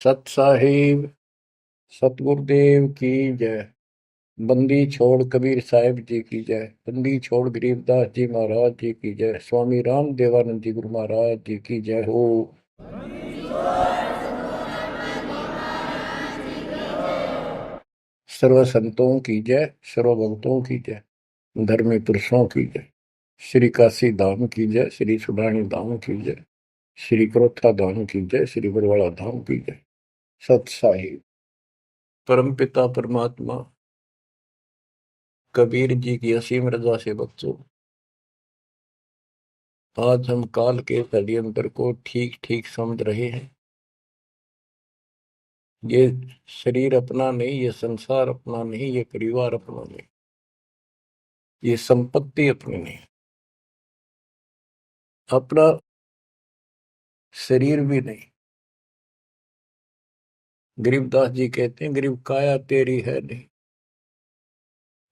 सत साहिब सतगुरुदेव की जय। बंदी छोड़ कबीर साहिब जी की जय। बंदी छोड़ गरीबदास जी महाराज जी की जय। स्वामी राम देवानंद जी गुरु महाराज जी की जय हो। सर्व संतों की जय, सर्व भक्तों की जय, धर्मी पुरुषों की जय। श्री काशी धाम की जय, श्री सुडानी धाम की जय, श्री क्रोथा धाम की जय, श्री बरवाड़ा धाम की जय। सत साहिब परम पिता परमात्मा कबीर जी की असीम रजा से बच्चों, आज हम काल के षड्यंत्र को ठीक ठीक समझ रहे हैं। ये शरीर अपना नहीं, ये संसार अपना नहीं, ये परिवार अपना नहीं, ये संपत्ति अपनी नहीं। अपना शरीर भी नहीं। गरीबदास जी कहते हैं, गरीब काया तेरी है नहीं,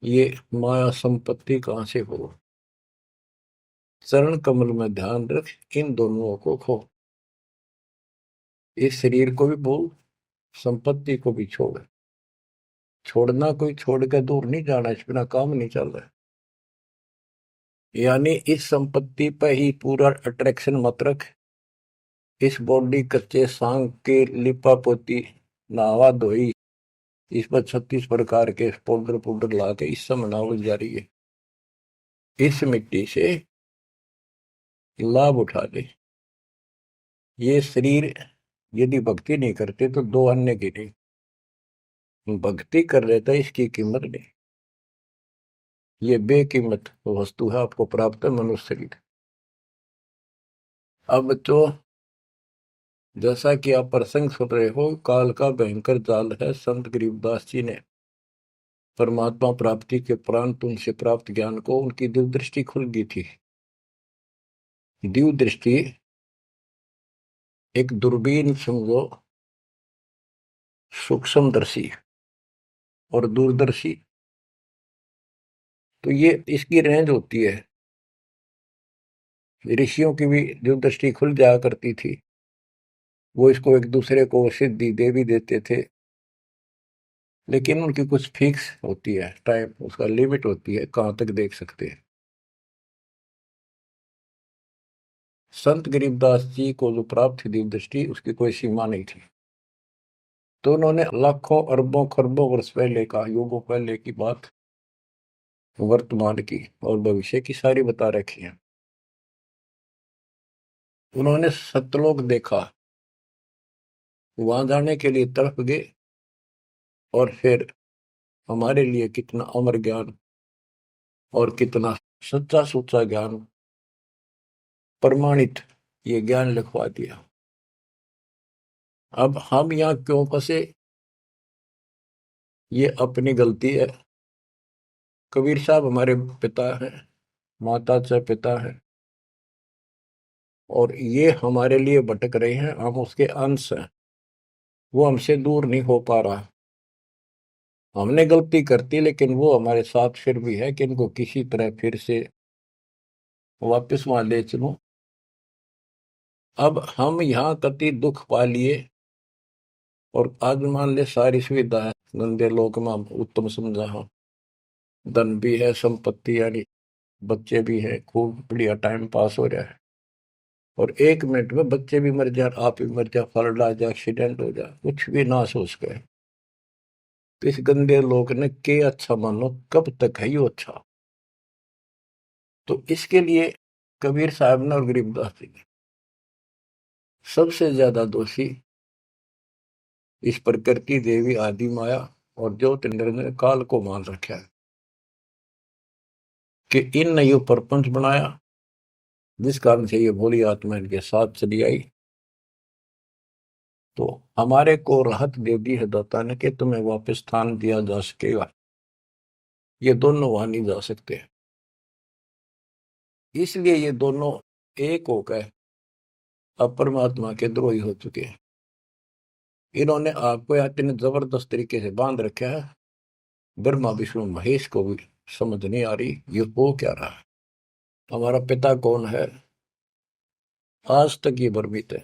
ये माया संपत्ति कहां से हो। चरण कमल में ध्यान रख, इन दोनों को खो। इस शरीर को भी भूल, संपत्ति को भी छोड़। छोड़ना कोई छोड़ के दूर नहीं जाना, इस बिना काम नहीं चल रहा। यानी इस संपत्ति पर ही पूरा अट्रैक्शन मत रख। इस बॉडी कच्चे सांग के लिपा पोती नहावा धोई, इस पर 36 प्रकार के पाउडर पाउडर ला के इस समय नाव जा रही है। इस मिट्टी से लाभ उठा ले। ये शरीर यदि भक्ति नहीं करते तो दो अन्य की नहीं, भक्ति कर लेता इसकी कीमत नहीं। ये बेकीमत वस्तु है, आपको प्राप्त है मनुष्य शरीर। अब तो जैसा कि आप प्रसंग सुन रहे हो, काल का भयंकर जाल है। संत गरीबदास जी ने परमात्मा प्राप्ति के उपरांत उनसे प्राप्त ज्ञान को उनकी दिव्य दृष्टि खुल गई थी। दिव्य दृष्टि एक दूरबीन समझो, सूक्ष्मदर्शी और दूरदर्शी। तो ये इसकी रेंज होती है। ऋषियों की भी दिव्य दृष्टि खुल जाया करती थी। वो इसको एक दूसरे को सिद्धि दे भी देते थे, लेकिन उनकी कुछ फिक्स होती है टाइम, उसका लिमिट होती है कहां तक देख सकते हैं। संत गरीबदास जी को जो प्राप्त थी दिव्य दृष्टि, उसकी कोई सीमा नहीं थी। तो उन्होंने लाखों अरबों खरबों वर्ष पहले का, युगों पहले की बात वर्तमान की और भविष्य की सारी बता रखी है। उन्होंने सतलोक देखा, वहां जाने के लिए तड़प गए, और फिर हमारे लिए कितना अमर ज्ञान और कितना सच्चा सुच्चा ज्ञान प्रमाणित ये ज्ञान लिखवा दिया। अब हम यहाँ क्यों फंसे, ये अपनी गलती है। कबीर साहब हमारे पिता हैं, माता से पिता है, और ये हमारे लिए भटक रहे हैं, हम उसके अंश हैं। वो हमसे दूर नहीं हो पा रहा। हमने गलती करती, लेकिन वो हमारे साथ फिर भी है कि इनको किसी तरह फिर से वापस वहां ले चलो। अब हम यहाँ कति दुख पा लिए, और आज मान ले सारी सुविधा है, गंदे लोक में हम उत्तम समझा हो, धन भी है, संपत्ति यानी बच्चे भी है, खूब बढ़िया टाइम पास हो रहा है। और 1 मिनट में बच्चे भी मर जाए, आप भी मर जाए, फ्लड आ जाए, एक्सीडेंट हो जाए, कुछ भी ना सोच गए। तो इस गंदे लोग ने के अच्छा मानो, कब तक है यो अच्छा। तो इसके लिए कबीर साहब ने और गरीबदास जी ने सबसे ज्यादा दोषी इस प्रकृति देवी आदि माया और ज्योत ने काल को मान रखा है कि इन ने यो प्रपंच बनाया, जिस कारण से ये भोली आत्मा इनके साथ चली आई। तो हमारे को राहत दे दी है दाता ने कि तुम्हें वापस स्थान दिया जा सकेगा। ये दोनों वहां नहीं जा सकते, इसलिए ये दोनों एक होकर अब परमात्मा के द्रोही हो चुके हैं। इन्होंने आपको इतने जबरदस्त तरीके से बांध रखा है, ब्रह्मा विष्णु महेश को भी समझ नहीं आ रही ये हो क्या रहा है। हमारा पिता कौन है, आज तक ये भ्रमित है।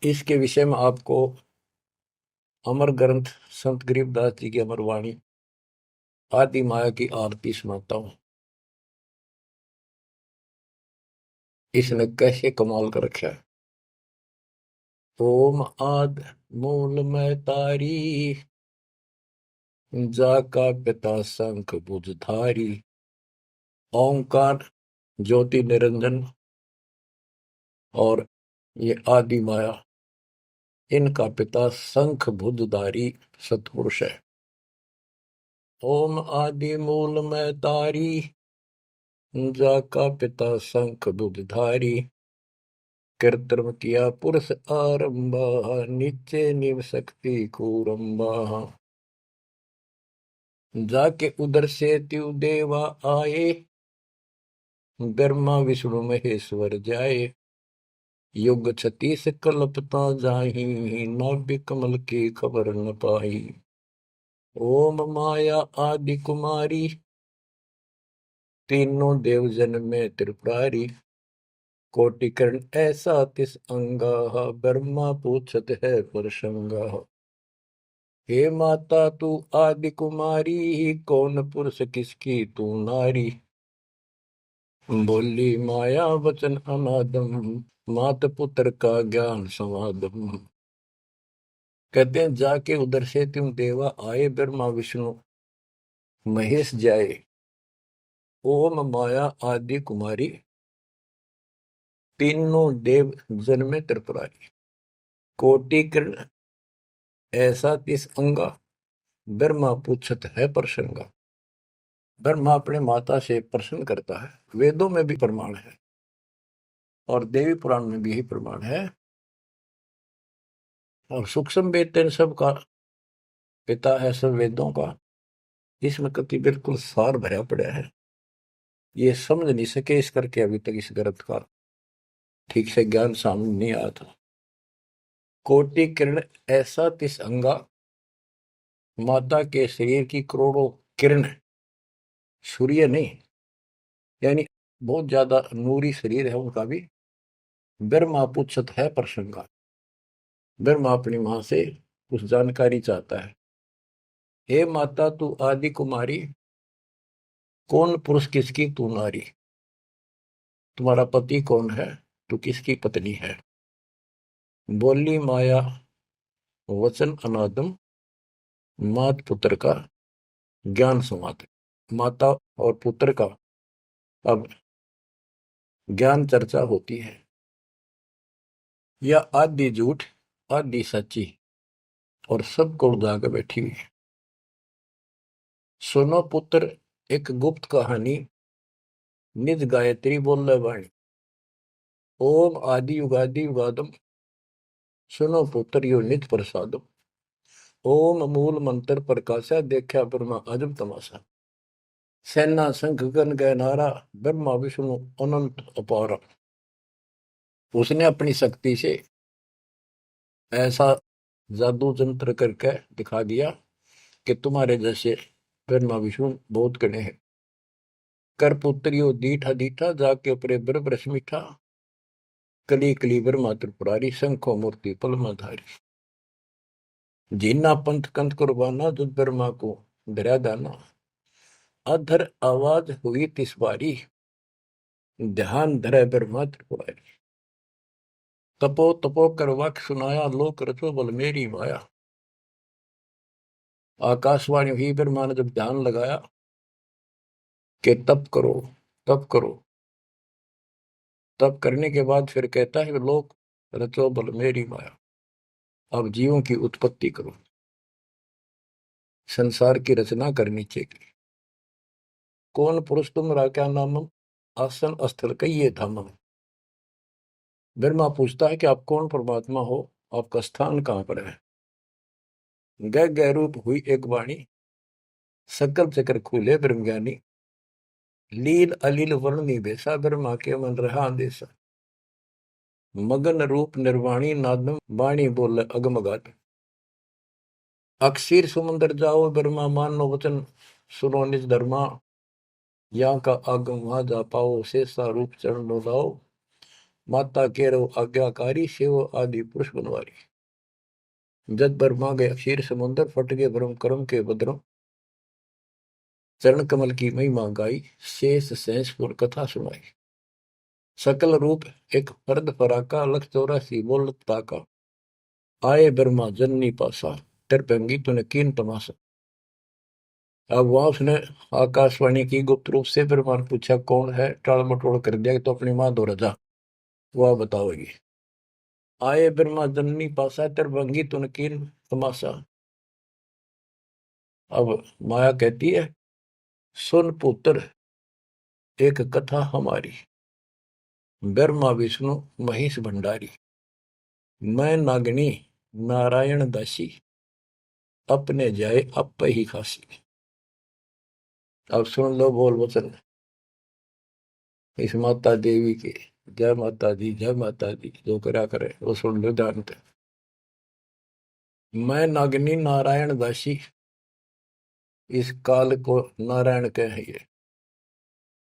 इसके विषय में आपको अमर ग्रंथ संत गरीबदास जी की अमर वाणी आदि माया की आरती सुनाता हूं। इसने कैसे कमाल कर रखा है। ओम आद मूल में तारी, जाका पिता शंख भुजधारी। ओंकार ज्योति निरंजन और ये आदि माया, इनका पिता शंख भुजधारी सत्पुरुष है। ओम आदि मूल में तारी, जाका पिता शंख भुजधारी। कृत्रिम किया पुरुष आरंभा, नीचे निव शक्ति कूरंबा। जाके उधर से त्यु देवा आए, ब्रह्मा विष्णु महेश्वर जाए। युग 36 कल्पता जाही, नाभि कमल की खबर न पाई। ओम माया आदि कुमारी, तीनों देव जन में त्रिपुरारी। कोटिकर्ण ऐसा तिस अंगा, ब्रह्मा पूछत है परसंगा। हे माता तू आदि कुमारी, कौन पुरुष किसकी तू नारी। बोली माया वचन अनादम, मात पुत्र का ज्ञान समादम। कहते हैं जाके उधर से तुम देवा आए, ब्रह्मा विष्णु महेश जाए। ओम माया आदि कुमारी, तीनों देव जन में त्रिपुरारी। कोटि किरण ऐसा तिस अंगा, ब्रह्मा पूछत है प्रसंगा। ब्रह्मा अपने माता से प्रश्न करता है। वेदों में भी प्रमाण है और देवी पुराण में भी यही प्रमाण है। और सूक्ष्म वेद तेन सब का पिता है, सब वेदों का। इसमें कति बिल्कुल सार भरा पड़ा है। ये समझ नहीं सके इस करके अभी तक इस ग्रंथ का ठीक से ज्ञान सामने नहीं आया था। कोटि किरण ऐसा तिस अंगा, माता के शरीर की करोड़ों किरण, सूर्य नहीं, यानी बहुत ज्यादा नूरी शरीर है उनका भी। ब्रह्मा पूछत है प्रसंगा, ब्रह्मा अपनी मां से कुछ जानकारी चाहता है। हे माता तू आदि कुमारी, कौन पुरुष किसकी तू नारी। तुम्हारा पति कौन है, तू किसकी पत्नी है। बोली माया वचन अनादम, मात पुत्र का ज्ञान संवाद। माता और पुत्र का अब ज्ञान चर्चा होती है। यह आदि झूठ आदि सच्ची और सबको उजागर बैठी हुई है। सुनो पुत्र एक गुप्त कहानी, निज गायत्री बोल वाणी। ओम आदि युगादि युगादम, सुनो पुत्र यो निज प्रसादम। ओम मूल मंत्र प्रकाशा, देखा ब्रह्मा अजब तमाशा। सेना संख गण गय नारा, ब्रह्मा विष्णु अनंत अपारा। उसने अपनी शक्ति से ऐसा जादू जंत्र करके दिखा दिया कि तुम्हारे जैसे ब्रह्मा विष्णु बहुत गणे हैं। कर पुत्रियो दीठा दीठा, जाके अपने ब्रह्म रस मीठा। कली कली ब्रह्मा त्रिपुरारी, शंखो मूर्ति पलमाधारी। जीना पंथ कंथ कुर्बाना, जो ब्रह्मा को धरा दाना। अधर आवाज हुई तिस बारी, ध्यान धरे ब्रह्मा त्रिपुरारी। तपो तपो कर वाक्य सुनाया, लोक रचो बल मेरी माया। आकाशवाणी हुई, ब्रह्मा ने जब ध्यान लगाया कि तप करो तप करो। तप करने के बाद फिर कहता है लोक रचो बल मेरी माया। अब जीवों की उत्पत्ति करो, संसार की रचना करनी चाहिए। कौन पुरुष तुम क्या नामम, आसन स्थल कहिए धामम। ब्रह्मा पूछता है कि आप कौन परमात्मा हो, आपका स्थान कहां पर है। गह गह रूप हुई एक वाणी, सकल चक्र खुले ब्रह्मज्ञानी। लील अलील वर्णनी बेसा, ब्रह्मा के मन रहा देसा। मगन रूप निर्वाणी नादम, वाणी बोल अगमगात। अक्षीर समुद्र जाओ, ब्रह्मा मानो वचन सुनो निज धर्मा। यहाँ का आगम वहां जा पाओ, शेषा रूप चरण लाओ। माता केरो आज्ञाकारी, शिव आदि पुरुष बनवारी। जद ब्रह्मा गए क्षीर समुद्र, फट गए ब्रह्म कर्म के बद्रों। चरण कमल की महिमा गाई, शेष सहसपुर कथा सुनाई। सकल रूप एक फर्द फराका, लख 84 बोलता का। आए ब्रह्मा जननी पासा, तिरपंगी तूने कीन तमाशा। अब वहां उसने आकाशवाणी की गुप्त रूप से, ब्रह्मा ने पूछा कौन है, टाल मटोल कर दिया कि तो अपनी मां दो रजा, वह बताओगी। आए ब्रह्मा जननी पासा, तिरपंगी तूने कीन तमाशा। अब माया कहती है सुन पुत्र एक कथा हमारी, ब्रह्मा विष्णु महेश भंडारी। मैं नागनी नारायण दासी, अपने जाए अप ही खासी। अब सुन लो बोल वचन इस माता देवी के। जय माता दी, जय माता दी, जो करा करे वो सुन लो जानते। मैं नागनी नारायण दासी, इस काल को नारायण कहे ये।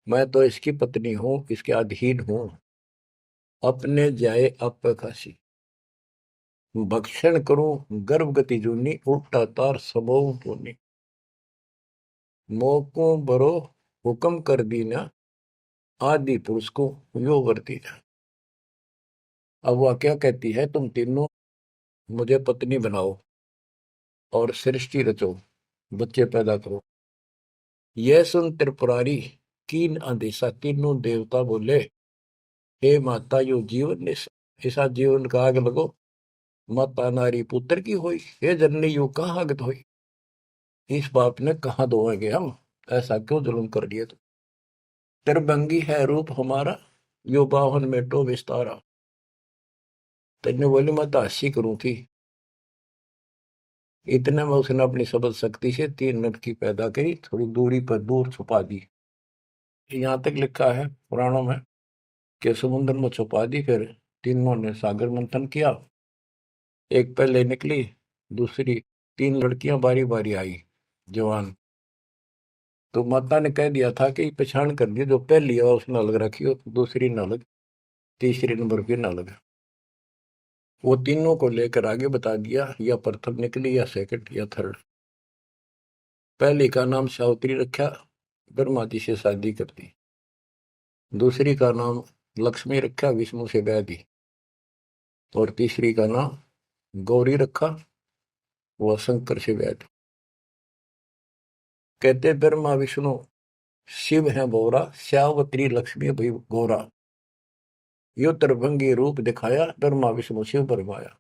मैं तो इसकी पत्नी हूं, इसके अधीन हूं। अपने जाए अप खासी, भक्षण करूं गर्भ गति जूनी, उल्टा तार सबो पुनी। मोको बरो हुक्म कर दीना, आदि पुरुष को यो वर्ती। अब वह क्या कहती है, तुम तीनों मुझे पत्नी बनाओ और सृष्टि रचो, बच्चे पैदा करो। यह सुन त्रिपुरारी कीन आदेशा, तीनों देवता बोले हे माता यो जीवन ने ऐसा जीवन का आग लगो। माता नारी पुत्र की होई, हे जननी यू कहाँ आगत होई। इस बाप ने कहाँ धोएंगे हम, ऐसा क्यों जुल्म कर दिया तुम। त्रिभंगी है रूप हमारा, यो बाहन में टो विस्तारा। तेने बोली मैं तो हंसी करूं थी। इतने में उसने अपनी सबल शक्ति से 3 नट की पैदा करी, थोड़ी दूरी पर दूर छुपा दी। यहां तक लिखा है पुराणों में कि समुद्र में छुपा दी। फिर तीनों ने सागर मंथन किया, एक पहले निकली, दूसरी 3 लड़कियां बारी बारी आई जवान। तो माता ने कह दिया था कि पहचान कर दी, जो पहली है उसने अलग रखी हो, दूसरी न अलग, तीसरी नंबर की न अलग। वो तीनों को लेकर आगे बता दिया, या प्रथम निकली या सेकंड या थर्ड। पहली का नाम सावित्री रखा, ब्रह्मा जी से शादी कर दी। दूसरी का नाम लक्ष्मी रखा, विष्णु से ब्याह दी। और तीसरी का नाम गौरी रखा, वह शंकर से ब्याह दी। कहते ब्रह्मा विष्णु शिव है बोरा, श्यावत्री लक्ष्मी भई गोरा। यो त्रिभंगी रूप दिखाया, ब्रह्मा विष्णु शिव बरमाया।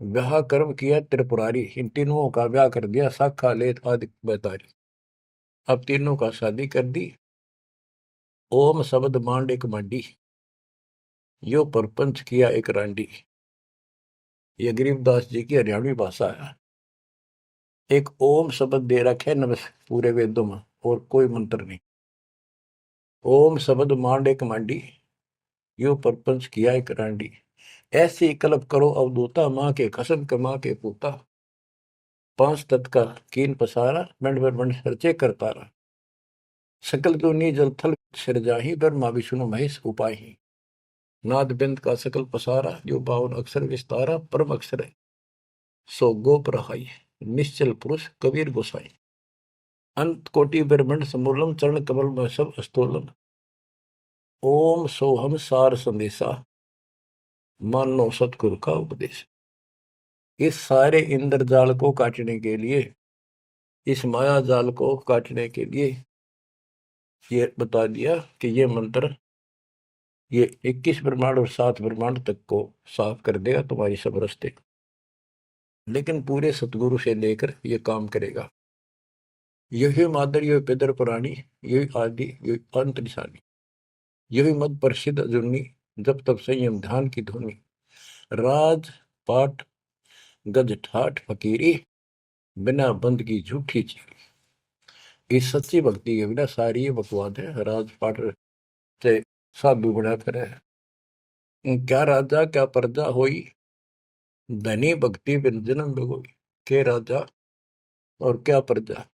ब्याह कर्म किया त्रिपुरारी, इन तीनों का ब्याह कर दिया, शाखा लेत आदि बतारी। अब तीनों का शादी कर दी। ओम शब्द मांड एक मंडी, यो परपंच किया एक रांडी। ये गरीबदास जी की हरियाणवी भाषा है। एक ओम शब्द दे रखे नमस् पूरे वेदों में, और कोई मंत्र नहीं। ओम शब्द मांड एक मांडी, यो परपंच किया एक रांडी। ऐसी कल्प करो अवधूता, माँ के कसम कमा के पूता। 5 तत्व का कीन पसारा, मंड मंड सरचे करतारा। सकल दुनी जल थल सिरजाही, ब्रह्मा विष्णु महेश उपाही। नाद बिंद का सकल पसारा, जो 52 अक्षर विस्तारा। परम अक्षर है सो गोप रहाई, निश्चल पुरुष कबीर गोसाई। अंत कोटि ब्रह्मंड समूलम, चरण कमल में सब अस्तोलम। ओम सोहम सार संदेशा, मानो सतगुरु का उपदेश। इस सारे इंद्रजाल को काटने के लिए, इस माया जाल को काटने के लिए ये बता दिया कि ये मंत्र ये 21 ब्रह्मांड और 7 ब्रह्मांड तक को साफ कर देगा तुम्हारी सब रस्ते। लेकिन पूरे सतगुरु से लेकर ये काम करेगा। यही मादर, यही पिदर पुराणी, यही आदि, यही अंत निशानी। यही मद प्रसिद्ध जुन्नी, जब तब संयम ध्यान की धुनी। राज पाठ गज ठाठ फकीरी, बिना बंद की झूठी चीरी। इस सच्ची भक्ति के बिना सारी ये बकवाद है। राज पाठ से साधु बना फिर है। क्या राजा क्या प्रजा होई, धनी भक्ति बिन जन्म बिगोई। के राजा और क्या प्रजा,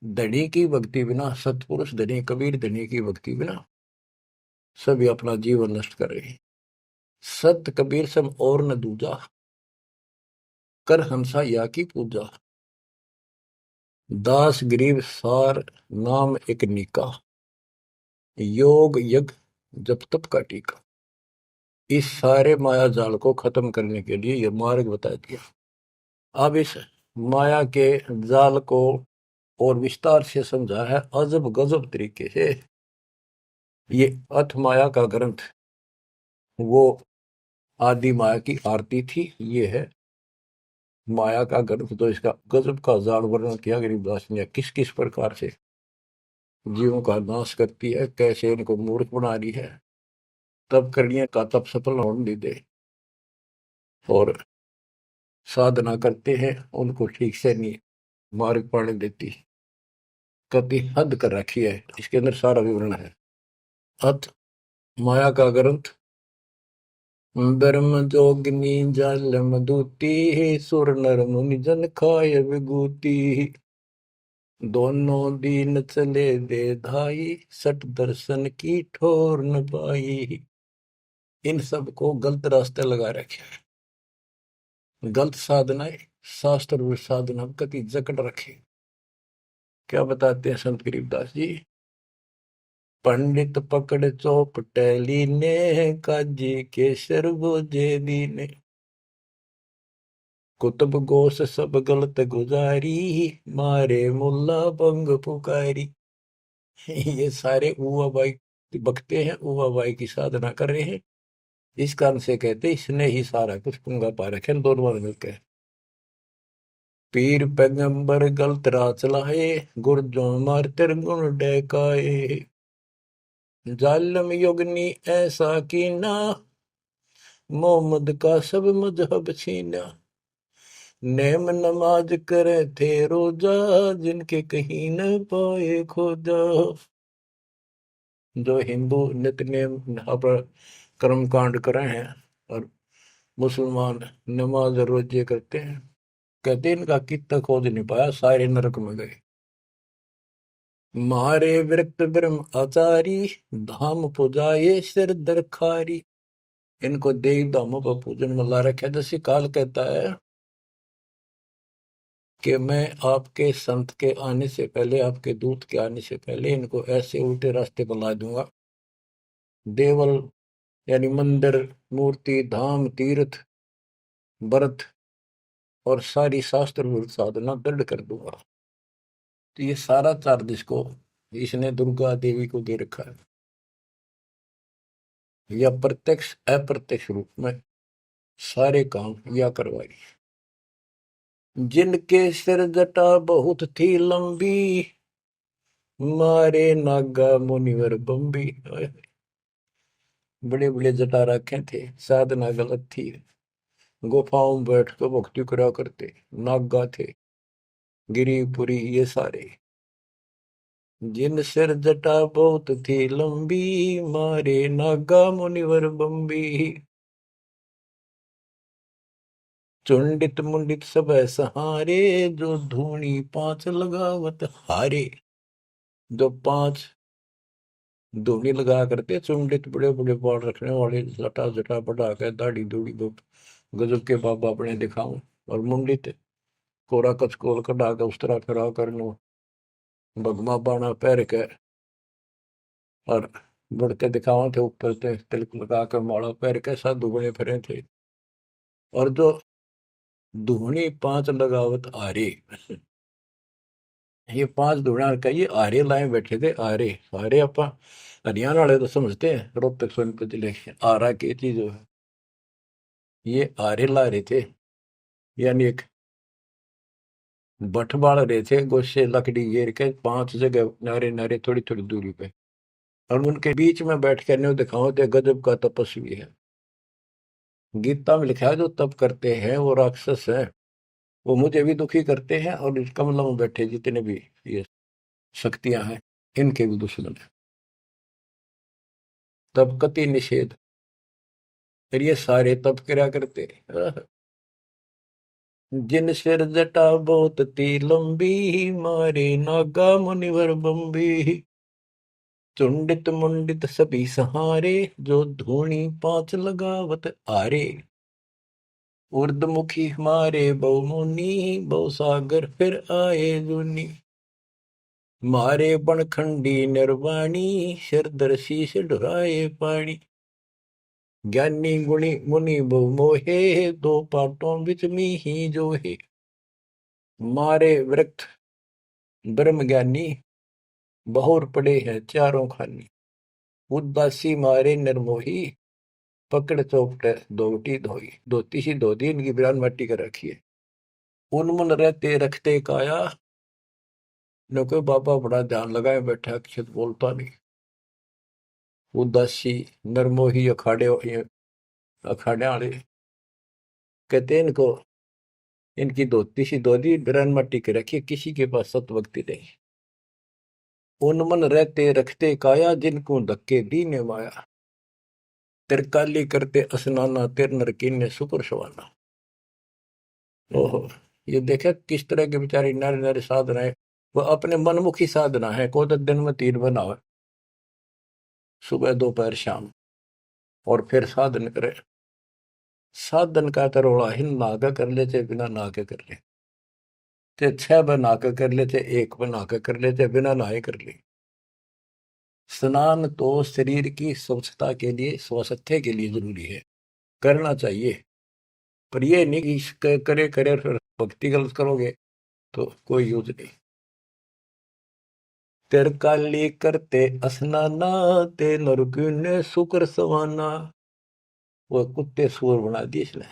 धनी की भक्ति बिना, सतपुरुष धनी कबीर धनी की भक्ति बिना सभी अपना जीवन नष्ट कर रहे हैं। सत कबीर सम और न दूजा, कर हंसा या की पूजा। दास गरीब सार नाम एक नीका, योग यज्ञ जप तप का टीका। इस सारे माया जाल को खत्म करने के लिए यह मार्ग बता दिया। अब इस माया के जाल को और विस्तार से समझा है अजब गजब तरीके से। ये अथ माया का ग्रंथ वो आदि माया की आरती थी, ये है माया का ग्रंथ। तो इसका गजब का जाल वर्णन किया गरीबदास ने, किस किस प्रकार से जीवों का नाश करती है, कैसे इनको मूर्ख बना रही है, तब करने का तब सफल होने दे, और साधना करते हैं उनको ठीक से नहीं मार्ग पाने देती, कति हद कर रखी है। इसके अंदर सारा विवरण है। अथ माया का ग्रंथ। ब्रह्म जोगिनी जल मधुती, सुर नर मुनि जन खाय विभूति। दोनों दीन चले दे धाई, सट दर्शन की ठोर न पाई। इन सब को गलत रास्ते लगा रखे हैं, गलत साधनाएं, शास्त्र और साधना कति जकड़ रखे। क्या बताते हैं संत गरीबदास जी? पंडित पकड़ चौपटेली ने, काजी केसर बोझे दीने। कुतुब गोस सब गलत गुजारी, मारे मुल्ला बंग पुकारी। ये सारे उवा बाई बकते हैं, उवा बाई की साधना कर रहे हैं। इस कारण से कहते इसने ही सारा कुछ पुंगा पा रखे दोनों मिलकर। पीर पैगंबर गलत राह चलाए, गुरजों मार गुण डहकाए। जालम योगनी ऐसा कीना, मोहम्मद का सब मजहब छीना। नेम नमाज करे थे रोजा, जिनके कहीं न पाए खोजा। जो हिंदू नित्य नेम पर कर्म कांड करे हैं और मुसलमान नमाज रोजे करते हैं, कहते इनका कितना खोज नहीं पाया, सारे नरक में गए। मारे विरक्त ब्रह्म आचारी, धाम पुजाए सिर दरखारी। इनको देव धामों पर पूजन में ला रखा। जैसे काल कहता है कि मैं आपके संत के आने से पहले, आपके दूत के आने से पहले इनको ऐसे उल्टे रास्ते पर ला दूंगा। देवल यानी मंदिर, मूर्ति, धाम, तीर्थ, व्रत और सारी शास्त्र विरुद्ध साधना दृढ़ कर दूंगा। तो ये सारा चार्ज इसको इसने दुर्गा देवी को दे रखा है, या प्रत्यक्ष अप्रत्यक्ष रूप में सारे काम या करवाई। जिनके सिर जटा बहुत थी लंबी, मारे नागा मुनिवर बम्बी। बड़े बड़े जटा रखे थे, साधना गलत थी, गुफाओं में बैठ कर भक्ति करा करते, नागा थे, गिरिपुरी ये सारे। जिन सिर जटा बहुत थी लंबी, मारे नागा मुनिवर बम्बी। चुंडित मुंडित सब सहारे, जो धूनी पांच लगावत हारे। जो पांच धूनी लगा करते, चुंडित बड़े बड़े बाल रखने वाले, जटा जटा बढ़ा के दाढ़ी दूढ़ी गजब के बाबा अपने दिखाऊं, और मुंडित कोरा कचकोल कढ़ा के उस तरह करा करनो, भगमा बाणा पैर के और बढ़ते दिखावा थे, ऊपर से तिलक लगा कर माला पैर के साधु बने फिरे थे। और जो धूनी पांच लगावत आरे, ये पांच धूणा का ये आरे लाए बैठे थे। आरे आरे आप हरियाणा वाले तो समझते हैं, रोहतक सोनीपत जिले के आरा की चीज है। ये आरे ला रहे थे, यानी एक बठ बाल रहे थे, गोशे लकड़ी घेर के पांच जगह नारे नारे थोड़ी थोड़ी दूरी पे, और उनके बीच में बैठ कर न्यू दिखाओ थे गजब का तपस्वी है। गीता में लिखा है जो तप करते हैं वो राक्षस है, वो मुझे भी दुखी करते हैं, और इस कमलों में बैठे जितने भी ये शक्तियां हैं इनके भी दुश्मन है। तब कति निषेध, फिर ये सारे तप करा करते। जिन सिर जटा बहुत ती लंबी, मारे नागा मुनिवर बम्बी। चुंडित मुंडित सभी सहारे, जो धूणी पांच लगावत आरे। उर्दमुखी हमारे बहुमुनि, बहु सागर फिर आए जुनी। मारे बनखंडी निर्वाणी, सिरधर शीश ढुराए पानी। ज्ञानी गुणी मुनि बहु मोहे, दो पाटों बिच ही जो है। मारे वृक्ष ब्रह्म ज्ञानी, बहुर पड़े हैं चारों खानी। उदासी मारे निर्मोही, पकड़ चौपटे दोटी धोई। धोती सी धोती इनकी बिरान मट्टी कर रखी है। उनमुन रहते रखते काया, न कोई बाबा बड़ा ध्यान लगाए बैठा, अक्षत बोलता नहीं। उदासी नरमोही अखाड़े अखाड़े वाले कहते हैं इनको, इनकी धोती सी धोती बिरान मट्टी के रखी, किसी के पास सतभक्ति नहीं। उनमन रहते रखते काया, जिनको धक्के दीने माया। तिरकाली करते स्नाना, तिर नर कीने सुपर सवाना। ओहो, ये देखा किस तरह के बेचारी नारी नारी साधना है। वो अपने मनमुखी साधना है। को तो दिन में 3 बनावे, सुबह दोपहर शाम, और फिर साधन करे। साधन का तरोड़ा हिन नागा कर ले, चाहे बिना नागे कर ले, चाहे 6 बना के कर ले, चाहे 1 बना के कर ले, चाहे बिना नहाए कर ले। स्नान तो शरीर की स्वच्छता के लिए, स्वास्थ्य के लिए जरूरी है, करना चाहिए। पर ये नहीं कि करे करे फिर भक्ति गलत करोगे तो कोई यूज नहीं। तिरकाली करते स्नाना, ते नरकुन शुक्र सवाना। वो कुत्ते सुअर बना दिए इसने।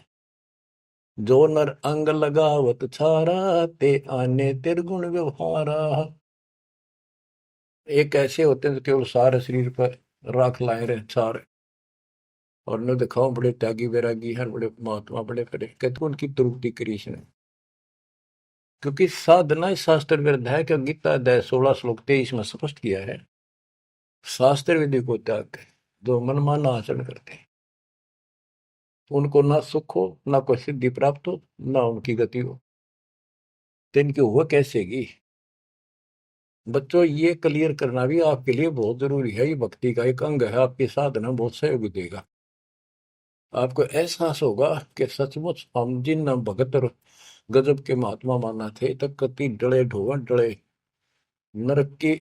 जो नर अंग लगावत छारा, ते आने तिरगुण व्यवहारा। एक ऐसे होते हैं जो केवल सारे शरीर पर राख लाए रहे छार, और न दिखाओ बड़े त्यागी वैरागी हैं, बड़े महात्मा, बड़े करे, कहते उनकी तृप्ति करी इसने। क्योंकि साधना शास्त्र विरुद्ध है। कि गीता अध्याय 16 श्लोक 23 में स्पष्ट किया है, शास्त्र विधि को त्याग कर जो मनमाना आचरण करते हैं, उनको ना सुख हो, ना कोई सिद्धि प्राप्त हो, ना उनकी गति हो। तो इनकी हुआ कैसेगी? बच्चों, ये क्लियर करना भी आपके लिए बहुत जरूरी है। ये भक्ति का एक अंग है, आपकी साधना बहुत सहयोग देगा। आपको एहसास होगा कि सचमुच हम जिन भगत गजब के महात्मा माना थे, तक कति डले ढोवन डले नरक की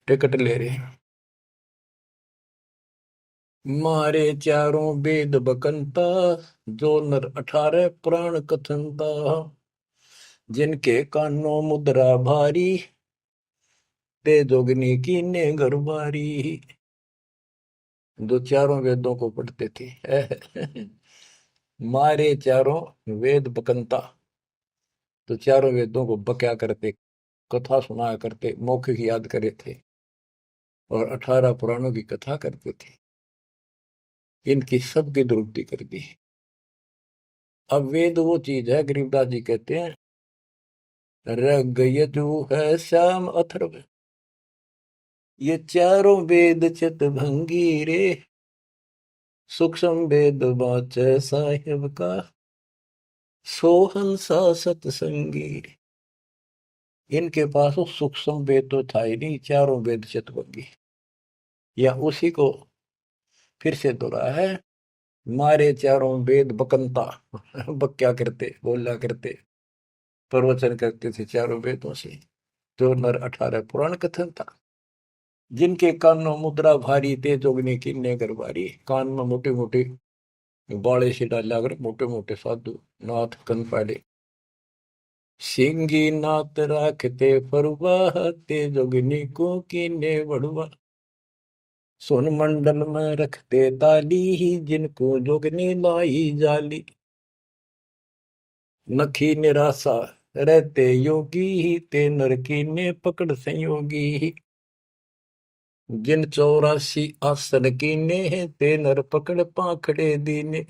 टिकट ले रहे हैं। मारे चारों वेद बकंता, जो नर 18 पुराण कथनता। जिनके कानों मुद्रा भारी, ते जोगनी कीने गरबारी। जो चारों वेदों को पढ़ते थे। मारे चारों वेद बकंता, तो चारों वेदों को बक्या करते, कथा सुनाया करते, मौखिक याद करे थे, और 18 पुराणों की कथा करते थे। इनकी सबकी दुरुक्ति कर दी। अब वेद वो चीज है, गरीबदास जी कहते हैं, रग यजु है श्याम अथर्व, ये चारों वेद चित भंगी रे। सूक्ष्म वेद बाचे साहिब का, सोहंसा सतसंगी। इनके पास वो सूक्ष्म वेद तो था ही नहीं, चारों वेद चित भंगी। या उसी को फिर से दोहरा है, मारे चारों वेद बकंता। बक्या करते, बोला करते, प्रवचन करते थे चारों वेदों से, जो नर 18 पुराण कथन था। जिनके कानों मुद्रा भारी, ते जोगने की ने गरबारी। कान में मोटे मोटे बाले से डाला कर, मोटे मोटे साधु नाथ कन पाड़े। सिंगी नाथ राखते फरुआ, ते जोगनी को कीने बड़ुआ। सोन मंडल में रखते ताली, जिनको जोगनी लाई जाली। नखी निराशा रहते योगी, ते नर कीने पकड़ संयोगी। जिन 84 आसन कीने, ते नर पकड़ पाखड़े दीने।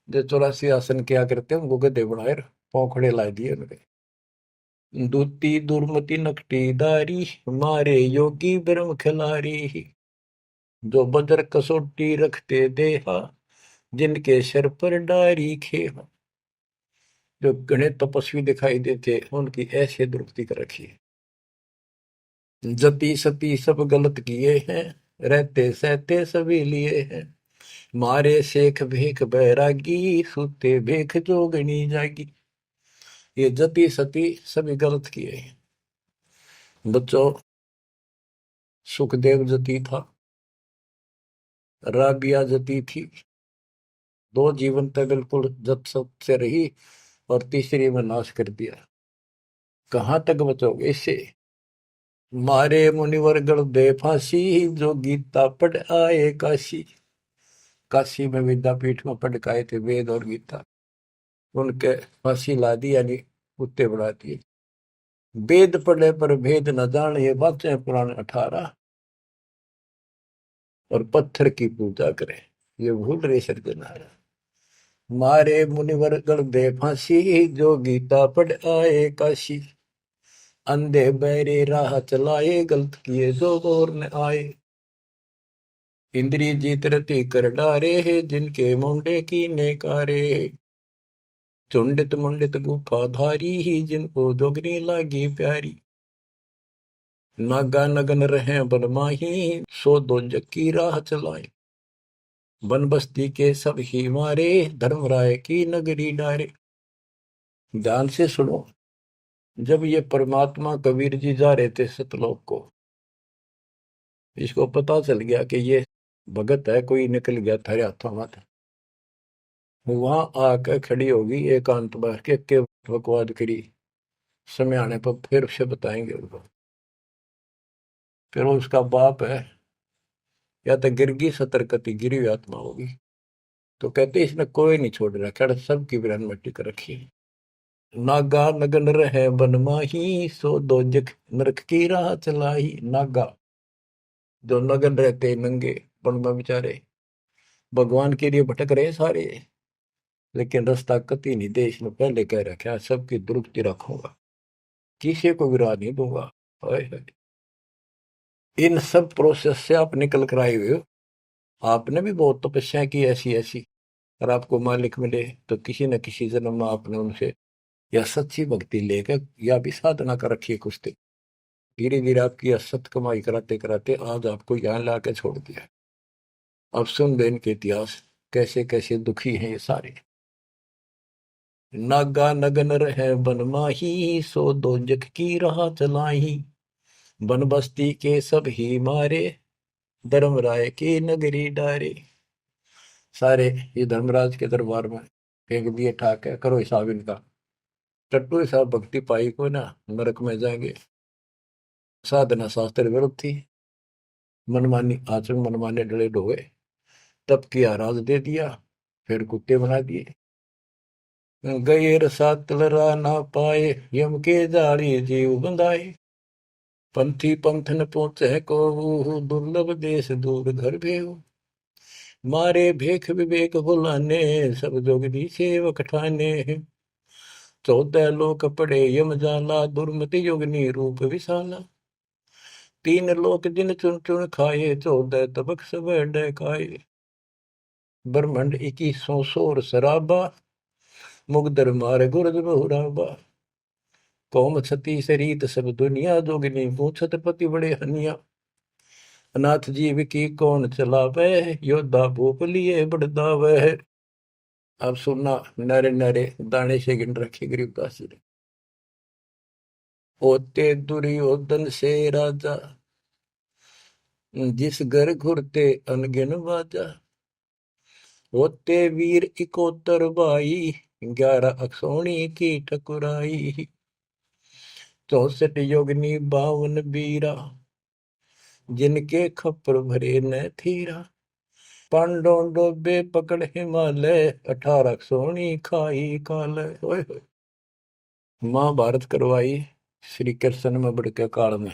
जो 84 आसन क्या करते हैं, उनको गधे बनाए पोखड़े ला दिए उनके। दूती दुर्मति नकटी दारी, मारे योगी ब्रह्म खिलारी। जो बजर कसोटी रखते देहा, जिनके सर पर डारी खेहा। जो गणे तपस्वी दिखाई देते, उनकी ऐसे दुरुक्ति कर रखी है। जति सती सब गलत किए हैं, रहते सहते सभी लिए हैं। मारे शेख भेख बैरागी, सूते भेख जोगनी जागी। ये जति सती सभी गलत किए हैं। बच्चों, सुखदेव जति था, राबिया जति थी। दो जीवन तक बिल्कुल जत सत से रही और तीसरी में नाश कर दिया। कहां तक बचोगे इससे? मारे मुनिवर गण दे फांसी, जो गीता पढ़ आए काशी। काशी में विद्यापीठ में पढ़ के आए थे वेद और गीता, उनके फांसी ला दी, यानी कुत्ते बढ़ा दिए। वेद पढ़े पर भेद न जान, ये बातें पुराण 18। और पत्थर की पूजा करे, ये भूल रहे सज्जनारा। मारे मुनिवर गण दे फांसी, जो गीता पढ़ आए काशी। अंधे बहरे राह चलाए, गलत किए जो गौर न आए। इंद्री जीत रति कर डारे, जिनके मुंडे की नेकारे। चुंडित मुंडित गुफा धारी, जिनको जोगनी लागी प्यारी। नागा नगन रहे बनमाही, सो दो जक्की राह चलाए। वन बस्ती के सब ही मारे, धर्मराय की नगरी डारे। ध्यान से सुनो। जब ये परमात्मा कबीर जी जा रहे थे सतलोक को, इसको पता चल गया कि ये भगत है, कोई निकल गया थारे हाथों में। वहां आकर खड़ी होगी एकांत बैठ के बकवाद करी। समय आने पर फिर से बताएंगे उनको। फिर उसका बाप है, या तो गिरगी सतर्कती गिरी हुई आत्मा होगी, तो कहते इसने कोई नहीं छोड़ रखा, सबकी बिरान मिट्टी कर रखी है। नागा नगन रहे बनमाही, सो दो जख नरक की राह चलाई। नागा जो नगन रहते नंगे वन में बेचारे, भगवान के लिए भटक रहे सारे, लेकिन रास्ता कति नहीं दे। इसने पहले कह रखा सबकी दुरुक्ति रखूंगा, किसी को विराह नहीं दूंगा। इन सब प्रोसेस से आप निकल कर आए हुए हो। आपने भी बहुत तपस्या की ऐसी ऐसी, और आपको मालिक मिले तो किसी न किसी जन्म में आपने उनसे या सच्ची भक्ति लेकर या भी साधना कर रखी है कुछ। धीरे धीरे आपकी असत कमाई कराते कराते आज आपको यहाँ लाके छोड़ दिया। अब सुन दे इनके इतिहास, कैसे कैसे दुखी हैं ये सारे। नागा नगन रहे बनमाही, सो दो जग की राह चलाई। बन बस्ती के सब ही मारे, धर्मराय की नगरी डारे। सारे ये धर्मराज के दरबार में फेंक दिए ठाक है, करो हिसाब इनका। टट्टू हिसाब भक्ति पाई को ना नरक में जाएंगे। साधना शास्त्र विरुद्ध थी, मनमानी आचरण मनमाने डले ढोए, तब किया राज दे दिया, फिर कुत्ते बना दिए। गैर सात लरा ना पाए, यम के जाली जीव बंधाए। पंथी पंथ न पहुंचे को, दुर्लभ देश दूर घर भेव। मारे भेख विवेक भुलाने, सब जोगदी सेवक ठाने। 14 लोक पड़े यम जाला, दुर्मति योगनी रूप विशाला। 3 लोक जिन चुन चुन खाए, 14 तबक सब डकाए। ब्रह्मंड 21 सोर शराबा, मुगदर मार गुरद बहुराबा। कौम छती शरीत सब दुनिया, जोगिनी पूछत पति बड़े हनिया। अनाथ जीव की कौन चलावे, योद्धा भूप लिए बड़दावे। अब सुनना, नारे नारे दाने से गिन रखे गरीबदास जी ने। होते दुर्योधन से राजा, जिस घर घुरते अनगिन बाजा। होते वीर इकोतर भाई, 11 अक्षौणी की ठकुराई। 64 योगिनी 52 बीरा, जिनके खप्पर भरे न थीरा। पांडों डोबे पकड़ हिमालय, 18 अक्षौणी खाई काल। महाभारत करवाई श्री कृष्ण में बड़के काल में,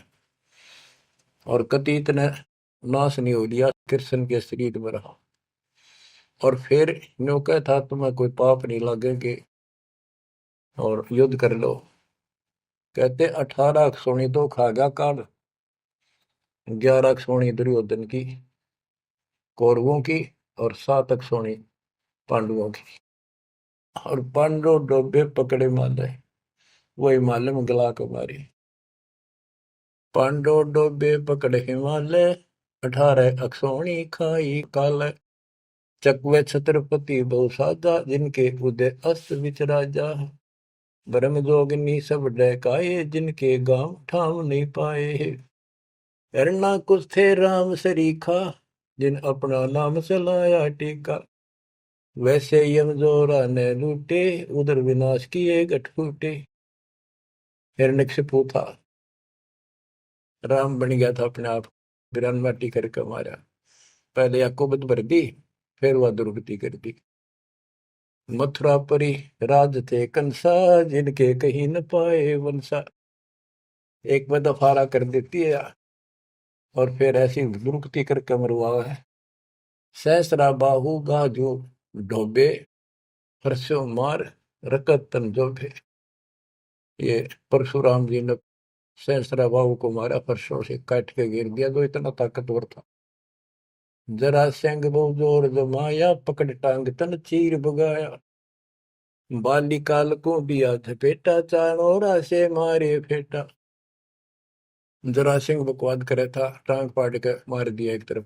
और कति इतने नाश नहीं हो लिया कृष्ण के शरीर में रहा। और फिर न्यो क्या था, तुम्हें कोई पाप नहीं लगेंगे और युद्ध कर लो। कहते 18 अक्षौणी तो खा गया काल, 11 अक्षौणी दुर्योधन की कौरवों की, और 7 अक्षौणी पांडवों की। और पांडव डोबे पकड़े हिमालय, वो हिमालय में गला को मारी। पांडो डोबे पकड़ हिमालय, 18 अक्षौणी खाई काल। चकवे छत्रपति बहु साजा, जिनके उदय अस्त विचराजा। ब्रह्म जोगिनी सब डहकाए, जिनके गांव ठाम नहीं पाए। एरना कुछ थे राम सरीखा, जिन अपना नाम चलाया टीका। वैसे यम जोरा ने लूटे, उधर विनाश किए गठ फूटे। हिरण्यकशिपु था, राम बन गया था अपने आप, बिरान माटी करके मारा। पहले याकोबत भर दी, फिर वह दुर्गति कर दी। मथुरा परी राज थे कंसा, जिनके कहीं न पाए वंशा। एक में दफारा कर देती है और फिर ऐसी दुर्गति करके मरवा है। सहस्रा बाहु गाजू ढोबे, फरसों मार रकत तन जोबे। ये परशुराम जी ने सहस्रा बाहु को मारा, फरसों से काट के गिर दिया, जो इतना ताकतवर था। जरा सिंह बहु जोर जमाया, पकड़ टांग तन चीर भगाया। बालिकाल को दिया झपेटा, चाणोरा से मारे फेटा। जरा सिंह बकवाद करे था, टांग पाड़ के मार दिया एक तरफ।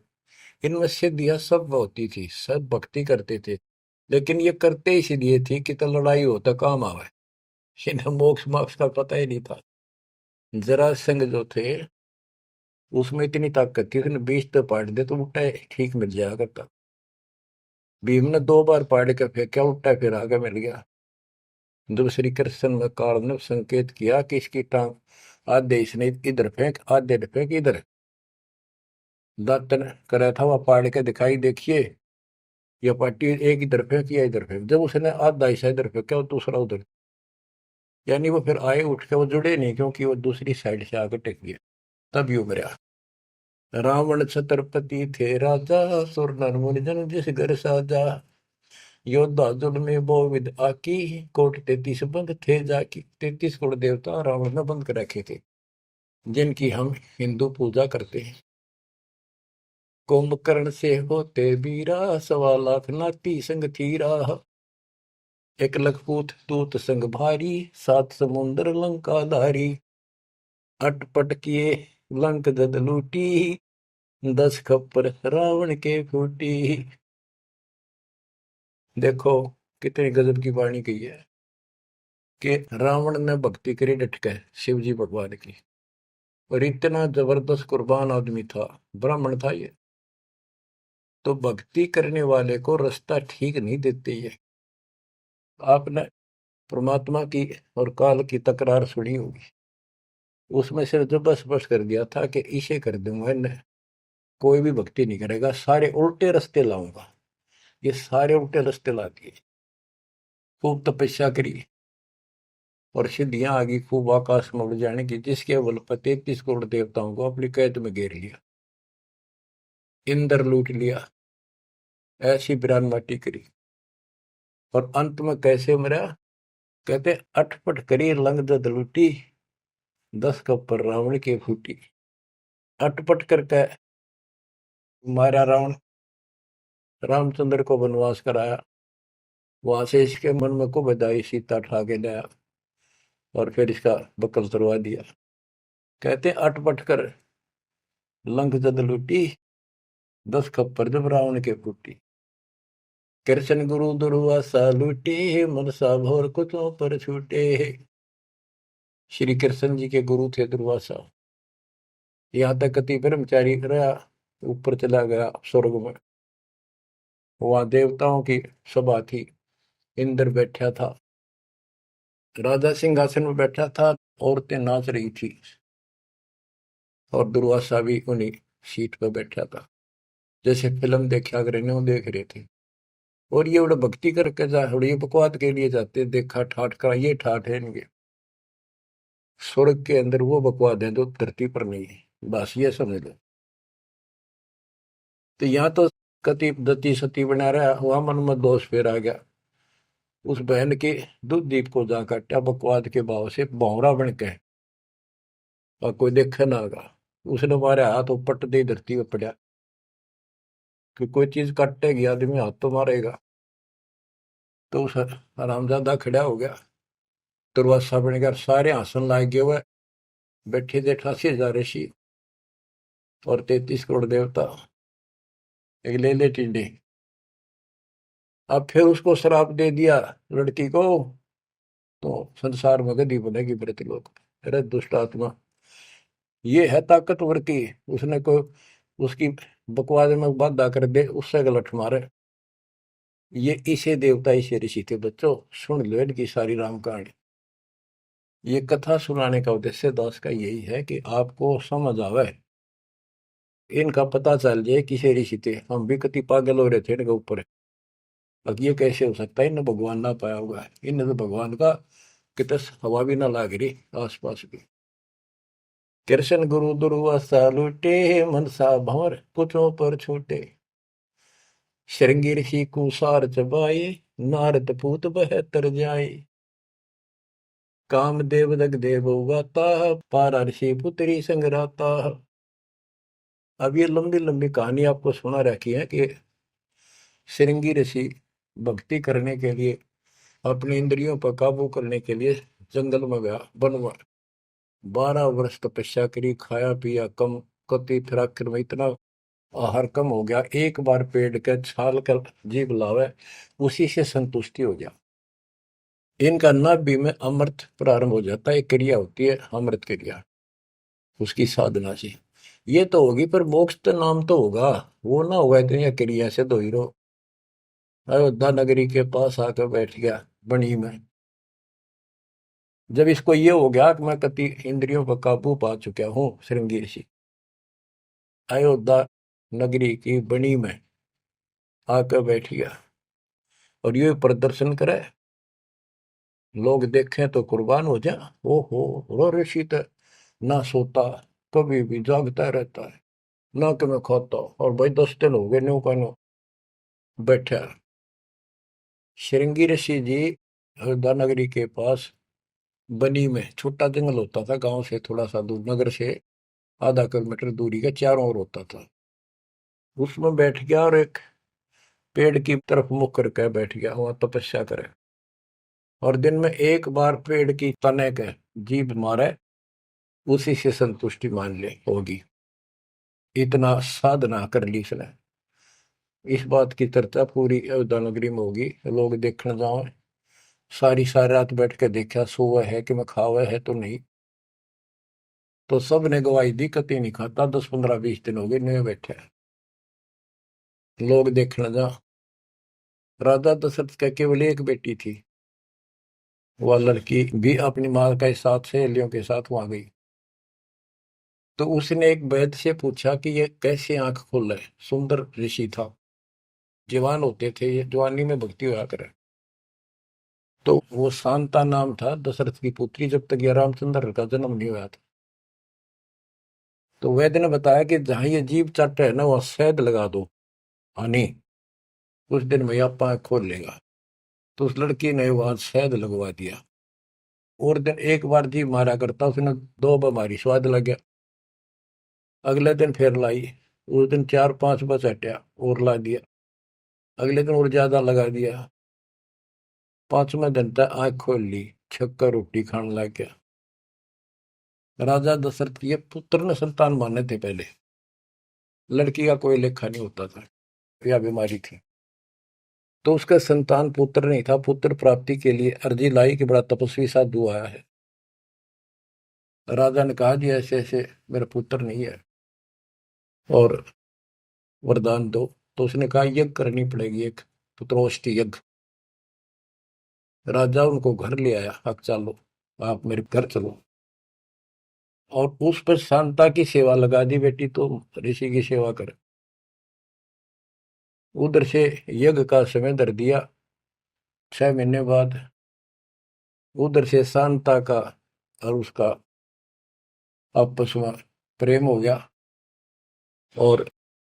इनमें सिद्धियां सब होती थी, सब भक्ति करते थे, लेकिन ये करते इसलिए थी कि तो लड़ाई हो तो काम आवे। इन्हें मोक्ष मोक्ष का पता ही नहीं था। जरा सिंह जो थे उसमें इतनी ताकत थी, उसने 20 तो पाड़ दे तो उल्टा ठीक मिल जाया करता। भीम ने 2 बार पाड़ के फेंका, उल्टा फिर आगे मिल गया। जब श्री कृष्ण ने काल ने संकेत किया कि इसकी टांग आधे इसने इधर फेंक, आधे फेंक इधर, दातन करा था वह पाड़ के दिखाई, देखिए यह पार्टी एक इधर फेंक या इधर फेंक। जब उसने आधा हिस्सा इधर फेंका, दूसरा उधर, यानी वो फिर आए उठ के, वो जुड़े नहीं, क्योंकि वो दूसरी साइड से आकर टेक गया, तब यू मरा। रावण छत्रपति थे राजा, सुर नर मुनि जन जिस घर साजा। योद्धा जुल में बहुविध आकी, कोट 33 बंद थे जाकी। 33 कोट देवता रावण ने बंद कर रखे थे, जिनकी हम हिंदू पूजा करते हैं। कुंभकर्ण से होते बीरा, 1.25 लाख नाती संग थीरा। एक लखपूत तूत संग भारी, 7 समुंदर लंका धारी। अटपट किए लंक जद लूटी, 10 खप्पर रावण के फूटी। देखो कितनी गजब की वाणी कही है कि रावण ने भक्ति करी डटके शिव जी भगवान की, और इतना जबरदस्त कुर्बान आदमी था, ब्राह्मण था ये। तो भक्ति करने वाले को रास्ता ठीक नहीं देते ये। आपने परमात्मा की और काल की तकरार सुनी होगी, उसमें सिर्फ जो बस बस कर दिया था कि इसे कर दूंगा, कोई भी भक्ति नहीं करेगा, सारे उल्टे रास्ते लाऊंगा। ये सारे उल्टे रास्ते ला दिए। खूब तपस्या करी और सिद्धियां आ गई, खूब आकाश में उड़ जाने की, जिसके बल पर 33 करोड़ देवताओं को अपनी कैद में घेर लिया, इंद्र लूट लिया, ऐसी बिरान माटी करी। और अंत में कैसे मरा? कहते अटपट करी लंग दद लूटी, 10 कप्पर रावण की फूटी। अटपट करके मारा रावण, रामचंद्र को वनवास कराया, वहां से इसके मन में को बधाई, सीता ठा के लाया और फिर इसका बकल तुड़वा दिया। कहते अटपट कर लंक जद लूटी, 10 खप्पर जब रावण के फूटी। कृष्ण गुरु दुर्वासा लूटे, मनसा भोर कुचों पर छूटे। श्री कृष्ण जी के गुरु थे दुर्वासा। यहाँ तक कति ब्रह्मचारी रहा, ऊपर चला गया स्वर्ग में, वहां देवताओं की सभा थी, इंद्र बैठा था, राजा सिंहासन में बैठा था, औरतें नाच रही थी, और दुर्वासा भी उन्हीं सीट पर बैठा था, जैसे फिल्म देखा कर देख रहे थे। और ये बड़ा भक्ति करके जा, ये बकवाद के लिए जाते, देखा ठाठ का, ये ठाठ है इनके। स्वर्ग के अंदर वो बकवाद है जो धरती पर नहीं है, बस ये समझ लो। तो यहाँ तो कति दती सती बना रहा, वहां मन में दोष फिर आ गया। उस बहन के दूध दीप को जा काटा बकवाद के भाव से, भौरा बन के, और कोई देखे ना आगा। उसने मारे हाथ पट दे धरती में पड़ा, कि कोई चीज काटेगी आदमी हाथ तो मारेगा। तो उस हरामजादा खड़ा हो गया, दुर्वासा बन गया, सारे हंसन लाग गए हुए, बैठे थे 88,000 ऋषि और 33 करोड़ देवता, एक ले ले टिड्डी। अब फिर उसको श्राप दे दिया लड़की को, तो संसार में गति बनेगी मृतलोक। अरे दुष्ट आत्मा, ये है ताकतवर की, उसने को उसकी बकवास में बाधा कर दे, उससे गलत मारे। ये इसे देवता इसे ऋषि थे बच्चों, सुन लो इनकी सारी राम कहानी। ये कथा सुनाने का उद्देश्य दास का यही है कि आपको समझ आवे, इनका पता चल जाए किसे ऋषि थे। हम भी कति पागल हो रहे थे इनके ऊपर। अब ये कैसे हो सकता है, इन्हें भगवान ना पाया होगा, इन्हें तो भगवान का कितने हवा भी ना लाग रही आसपास भी। कृष्ण गुरु दुर्वासा लूटे, मनसा भंवर पुत्रों पर छूटे। श्रृंगी ऋषि कुसार चबाए, नारद पूत बहतर जाए। कामदेव दग देव गाता, पारा ऋषि पुत्री संगराता। अब ये लंबी लंबी कहानी आपको सुना रखी है कि श्रृंगी ऋषि भक्ति करने के लिए, अपनी इंद्रियों पर काबू करने के लिए जंगल में गया, वन में 12 वर्ष तपस्या करी, खाया पिया कम, कति फिर आखिर में इतना आहार कम हो गया, एक बार पेड़ के छाल कर जीभ लावे, उसी से संतुष्टि हो जा। इनका नाभि में अमृत प्रारंभ हो जाता है, एक क्रिया होती है अमृत क्रिया, उसकी साधना से। ये तो होगी पर मोक्ष तो नाम तो होगा, वो ना होगा इतनी क्रिया से तो हीरो। अयोध्या नगरी के पास आकर बैठ गया बनी में। जब इसको ये हो गया कि मैं कति इंद्रियों पर काबू पा चुका हूं, श्रृंगी ऋषि अयोध्या नगरी की बनी में आकर बैठ गया और ये प्रदर्शन करे, लोग देखें तो कुर्बान हो जाए। ओहो, रो ऋषि तो ना सोता, कभी भी जागता रहता है, ना कि मैं खाता, और भाई 10 दिन हो गए न्यू का न्यू बैठा। श्रृंगी ऋषि जी अयोध्या नगरी के पास बनी में, छोटा जंगल होता था गांव से थोड़ा सा दूर, नगर से आधा किलोमीटर दूरी का, चारों ओर होता था। उसमें बैठ गया और एक पेड़ की तरफ मुख करके बैठ गया, वहां तपस्या करे। और दिन में एक बार पेड़ की तने के जीभ मारे, उसी से संतुष्टि मान ले होगी। इतना साधना कर ली इसने। इस बात की चर्चा पूरी अयोध्या नगरी में होगी, लोग देखने जाओ। सारी सारी रात बैठ के देखा, सोवा है कि मैं खावा है तो नहीं। तो सब ने गवाही दी, कति नहीं खाता, 10 15 20 दिन हो गए नहीं बैठे, लोग देखने जा। राजा दशरथ का केवल एक बेटी थी, वह लड़की भी अपनी माँ के साथ सहेलियों के साथ वहां गई। तो उसने एक वैद्य से पूछा कि ये कैसे आंख खोल रहे। सुंदर ऋषि था, जवान होते थे, ये जवानी में भक्ति हुआ करे। तो वो शांता नाम था दशरथ की पुत्री, जब तक ये रामचंद्र का जन्म नहीं हुआ था। तो वैद्य ने बताया कि जहां ये जीभ चट है ना, वहां शहद लगा दो हनी, कुछ दिन में आप आंख खोल लेगा। तो उस लड़की ने वहां शहद लगवा दिया, और दिन एक बार जीभ मारा करता, उसने 2 बार स्वाद लग गया। अगले दिन फिर लाई, उस दिन 4 5 बस हटा और ला दिया। अगले दिन और ज्यादा लगा दिया। 5वें दिन तक आंख खोल ली, छक्का रोटी खाने लग गया। राजा दशरथ के पुत्र ने संतान माने थे पहले, लड़की का कोई लेखा नहीं होता था, या बीमारी थी। तो उसका संतान पुत्र नहीं था, पुत्र प्राप्ति के लिए अर्जी लाई कि बड़ा तपस्वी साधु आया है। राजा ने कहा जी ऐसे ऐसे मेरा पुत्र नहीं है और वरदान दो। तो उसने कहा यज्ञ करनी पड़ेगी, एक पुत्रोष्टि यज्ञ। राजा उनको घर ले आया, अब चलो आप मेरे घर चलो, और उस पर शांता की सेवा लगा दी, बेटी तो ऋषि की सेवा करे। उधर से यज्ञ का समय धर दिया। 6 महीने बाद उधर से शांता का और उसका आपस में प्रेम हो गया। और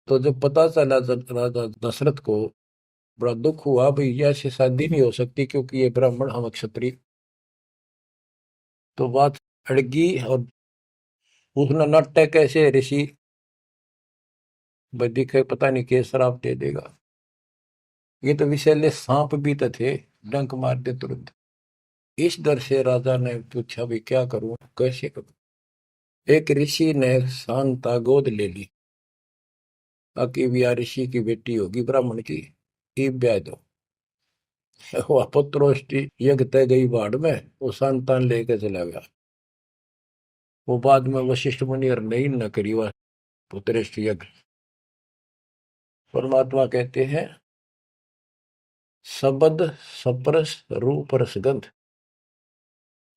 तो जब पता चला राजा दशरथ को बड़ा दुख हुआ, भाई ऐसी शादी नहीं हो सकती क्योंकि ये ब्राह्मण हम क्षत्रिय। तो बात अड़गी और उसने नाट्य कैसे ऋषि दिखे, पता नहीं के श्राप दे देगा। ये तो विषैले सांप भी तो थे, डंक मार दे तुरंत। इस डर से राजा ने पूछा भी क्या करूं, कैसे करूं। एक ऋषि ने शांता गोद ले ली, ताकि भी ऋषि की बेटी होगी ब्राह्मण की, ईब ब्याह दो। वह पुत्रोष्टि यज्ञ तय गई बाढ़ में, वो संतान लेके चला गया। वो बाद में वशिष्ठ मुनि और नहीं न करी वह पुत्रेष्टि यज्ञ। परमात्मा कहते हैं शब्द सप्रस रूप रसगंध,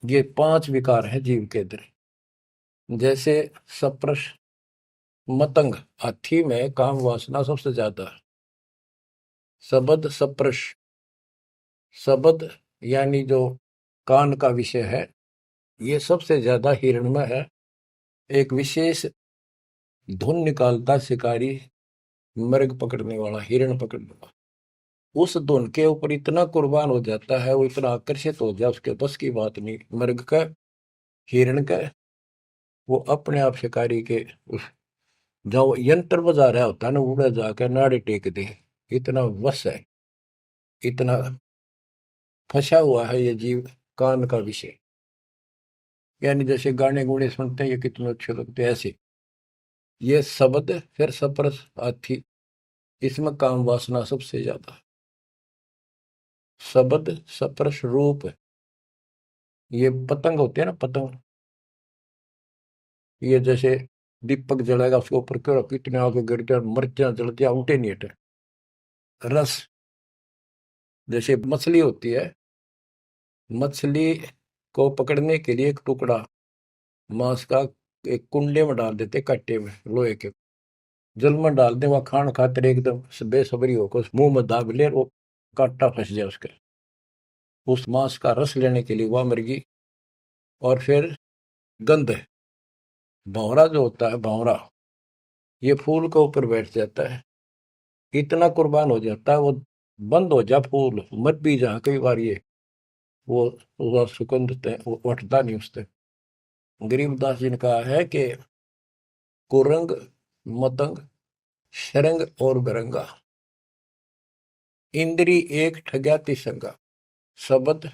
ये 5 विकार है जीव के अंदर। जैसे सप्रस मतंग, हाथी में काम वासना सबसे ज्यादा है। शब्द सप्रस, शब्द यानी जो कान का विषय है, ये सबसे ज्यादा हिरण में है। एक विशेष धुन निकालता शिकारी, मृग पकड़ने वाला, हिरण पकड़ने वाला, उस धुन के ऊपर इतना कुर्बान हो जाता है, वो इतना आकर्षित हो जाए, उसके बस की बात नहीं मृग का, हिरण का। वो अपने आप शिकारी के उस जो यंत्र बजा रहा होता है ना, उड़ा जाकर नाड़े टेक दे, इतना वश है, इतना फंसा हुआ है ये जीव कान का विषय। यानी जैसे गाने गुणे सुनते हैं ये कितने अच्छे लगते हैं, ऐसे ये शब्द फिर सप्रस हाथी, इसमें काम वासना सबसे ज्यादा। शब्द सप्रस रूप, ये पतंग होते हैं ना, पतंग, ये जैसे दीपक जलाएगा उसके ऊपर क्यों कितने आगे गिरते हैं, मिर्चा जलती है, उठे नहीं हटे। रस, जैसे मछली होती है, मछली को पकड़ने के लिए एक टुकड़ा मांस का एक कुंडे में डाल देते, कट्टे में लोहे के, जल में डाल दे, वह खान खातिर एकदम बेसब्री होकर मुंह में दाब ले, वो कांटा फंस जाए उसके, उस मांस का रस लेने के लिए वह मुर्गी। और फिर गंध, भंवरा जो होता है, भंवरा ये फूल के ऊपर बैठ जाता है, इतना कुर्बान हो जाता है, वो बंद हो जा फूल मत भी जा, कई बार ये वो सुगंध वो उठता नहीं उससे। गरीबदास जी ने कहा है कि कुरंग मतंग शरंग और बरंगा, इंद्री एक ठग्या तिसंगा। शब्द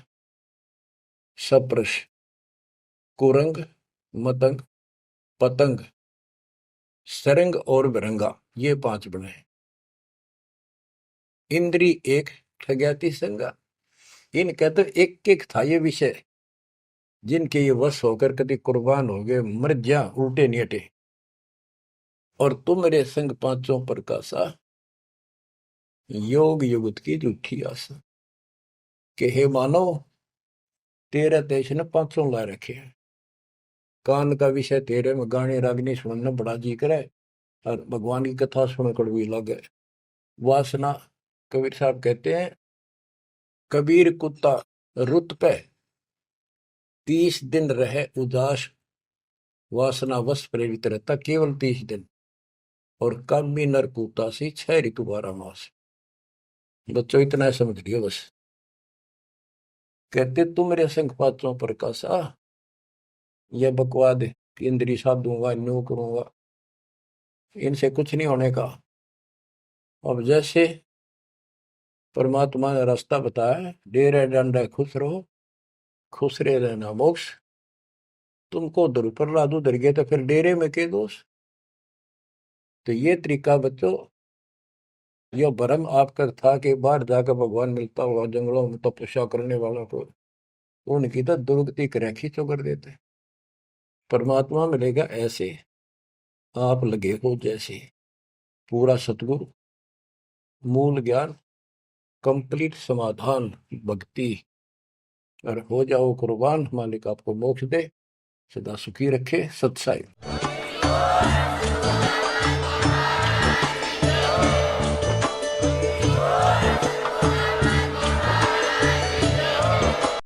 सप्रश कुरंग मतंग पतंग सरंग और बरंगा, ये 5 बने। इंद्री एक ठग्या तिसंगा, इनका तो एक एक था ये विषय, जिनके ये वश होकर कभी कुर्बान हो गए, मर जा उल्टे नहीं हटे। और तुम मेरे संग पांचों प्रकाशा, योग युगत की झूठी आशा। के हे मानव, तेरे देश ने 500 ला रखे हैं, कान का विषय तेरे में गाने रागनी सुनना बड़ा जी करे, और भगवान की कथा सुन कड़वी लगे। वासना, कबीर साहब कहते हैं कबीर कुत्ता रुत पे 30 दिन रहे उदास, वासना वश प्रेरित रहता केवल 30 दिन, और कामी नर कुत्ता सी 6 ऋतु 12 मास। बच्चों इतना समझ लियो बस। कहते तुम मेरे संग पात्रों प्रकाशा, यह बकवाद इंद्री साधूंगा, न्यू करूंगा, इनसे कुछ नहीं होने का। अब जैसे परमात्मा ने रास्ता बताया, डेरे डंडे खुश रहो, खुश रहे रहना मोक्ष। तुमको उधर प्रहलाद उधर गए तो फिर डेरे में के दोष। तो ये तरीका बच्चों, यह भरम आपका था कि बाहर जाकर भगवान मिलता हुआ जंगलों में तपस्या करने वालों को, उनकी तो दुर्गति रेखी चो कर देते। परमात्मा मिलेगा ऐसे आप लगे हो जैसे, पूरा सतगुरु, मूल ज्ञान, कंप्लीट समाधान, भक्ति, और हो जाओ कुर्बान। मालिक आपको मोक्ष दे, सदा सुखी रखे। सत्साई।